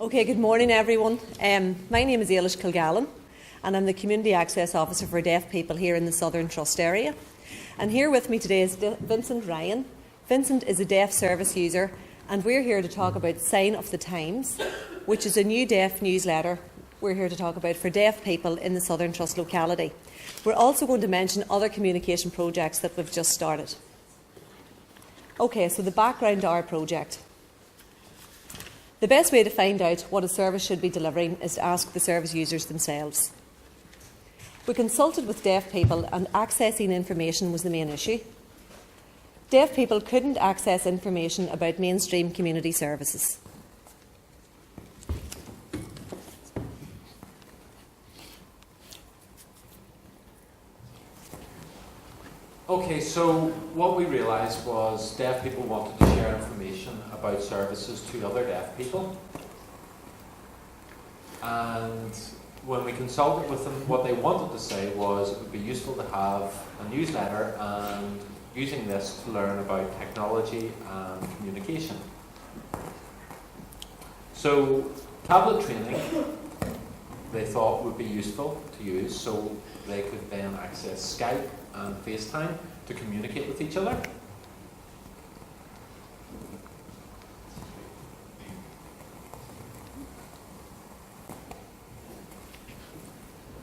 Okay, good morning everyone. My name is Eilish Kilgallon and I'm the Community Access Officer for Deaf People here in the Southern Trust area. And here with me today is Vincent Ryan. Vincent is a deaf service user and we're here to talk about Sign of the Times, which is a new deaf newsletter we're here to talk about for deaf people in the Southern Trust locality. We're also going to mention other communication projects that we've just started. Okay, so the background to our project. The best way to find out what a service should be delivering is to ask the service users themselves. We consulted with deaf people and accessing information was the main issue. Deaf people couldn't access information about mainstream community services. Okay, so what we realised was deaf people wanted to share information about services to other deaf people. And when we consulted with them, what they wanted to say was it would be useful to have a newsletter and using this to learn about technology and communication. So tablet training they thought would be useful to use so they could then access Skype and FaceTime to communicate with each other.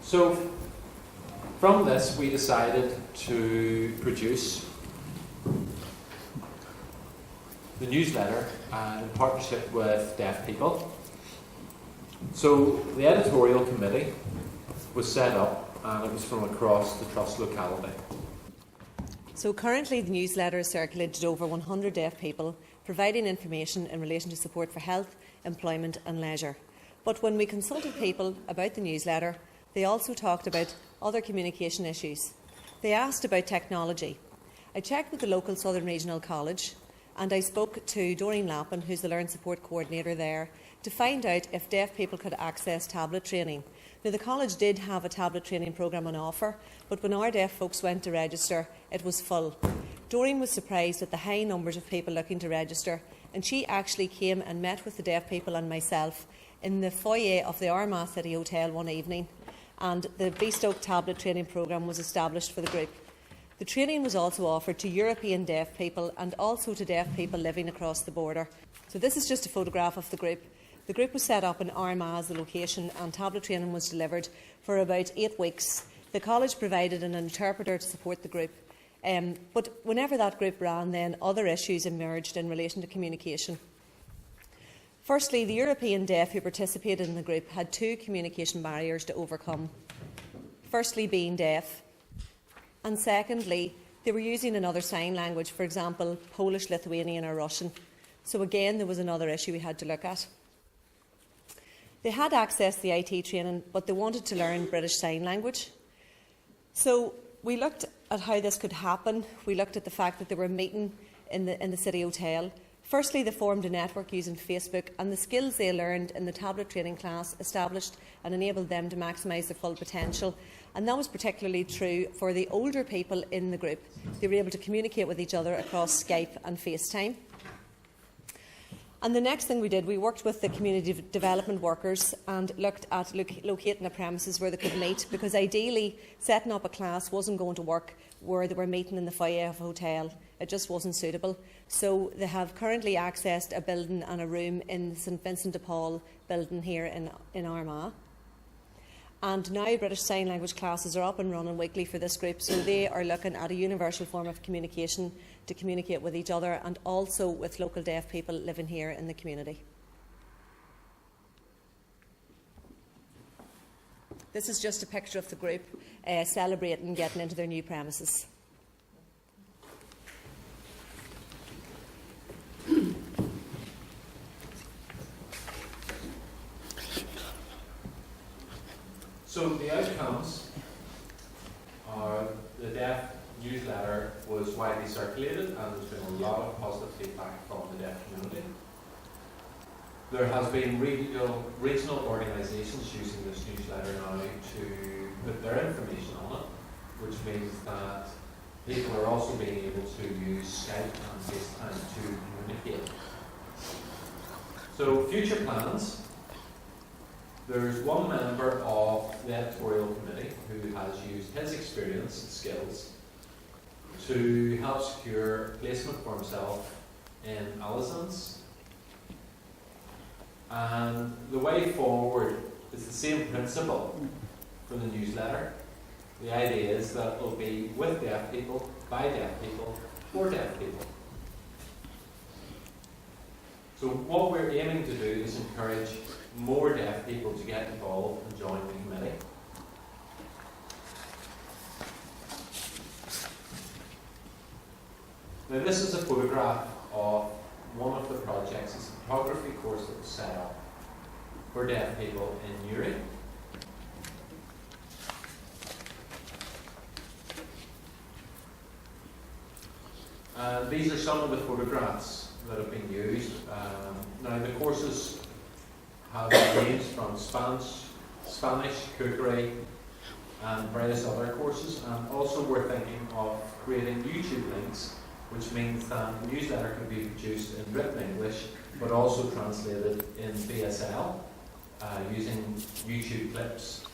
So from this we decided to produce the newsletter in partnership with deaf people. So the editorial committee was set up and it was from across the Trust locality. So currently the newsletter is circulated to over 100 deaf people, providing information in relation to support for health, employment and leisure. But when we consulted people about the newsletter, they also talked about other communication issues. They asked about technology. I checked with the local Southern Regional College and I spoke to Doreen Lappin, who's the Learn Support Coordinator there, to find out if deaf people could access tablet training. Now, the college did have a tablet training programme on offer, but when our deaf folks went to register, it was full. Doreen was surprised at the high numbers of people looking to register, and she actually came and met with the deaf people and myself in the foyer of the Armagh City Hotel one evening, and the bespoke tablet training programme was established for the group. The training was also offered to European deaf people and also to deaf people living across the border. So this is just a photograph of the group. The group was set up in Armagh as the location and tablet training was delivered for about 8 weeks. The college provided an interpreter to support the group. But whenever that group ran, then other issues emerged in relation to communication. Firstly, the European deaf who participated in the group had 2 communication barriers to overcome. Firstly, being deaf. And secondly, they were using another sign language, for example, Polish, Lithuanian or Russian. So again, there was another issue we had to look at. They had access to the IT training, but they wanted to learn British Sign Language. So we looked at how this could happen. We looked at the fact that they were meeting in the City Hotel. Firstly, they formed a network using Facebook, and the skills they learned in the tablet training class established and enabled them to maximise their full potential. And that was particularly true for the older people in the group. They were able to communicate with each other across Skype and FaceTime. And the next thing we did, we worked with the community development workers and looked at locating a premises where they could meet, because ideally setting up a class wasn't going to work where they were meeting in the foyer of a hotel. It just wasn't suitable. So they have currently accessed a building and a room in the St Vincent de Paul building here in Armagh. And now British Sign Language classes are up and running weekly for this group, so they are looking at a universal form of communication to communicate with each other and also with local deaf people living here in the community. This is just a picture of the group celebrating getting into their new premises. So the outcomes are the deaf newsletter was widely circulated and there's been a lot of positive feedback from the deaf community. There has been regional organisations using this newsletter now to put their information on it, which means that people are also being able to use Skype and FaceTime to communicate. So future plans There's one member of the editorial committee who has used his experience and skills to help secure placement for himself in Alison's. And the way forward is the same principle for the newsletter. The idea is that it will be with deaf people, by deaf people, for deaf people. So what we're aiming to do is encourage more deaf people to get involved and join the committee. Now this is a photograph of one of the projects. It's a photography course that was set up for deaf people in Newry. These are some of the photographs that have been used. Now the courses have ranged from Spanish, cookery, and various other courses. And also we're thinking of creating YouTube links, which means that the newsletter can be produced in written English, but also translated in BSL using YouTube clips.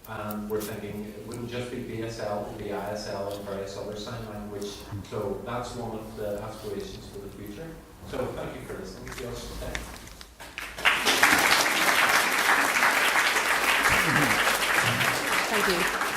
And we're thinking it wouldn't just be BSL, it would be ISL and various other sign language. So that's one of the aspirations for the future. So thank you for listening to us today. Thank you.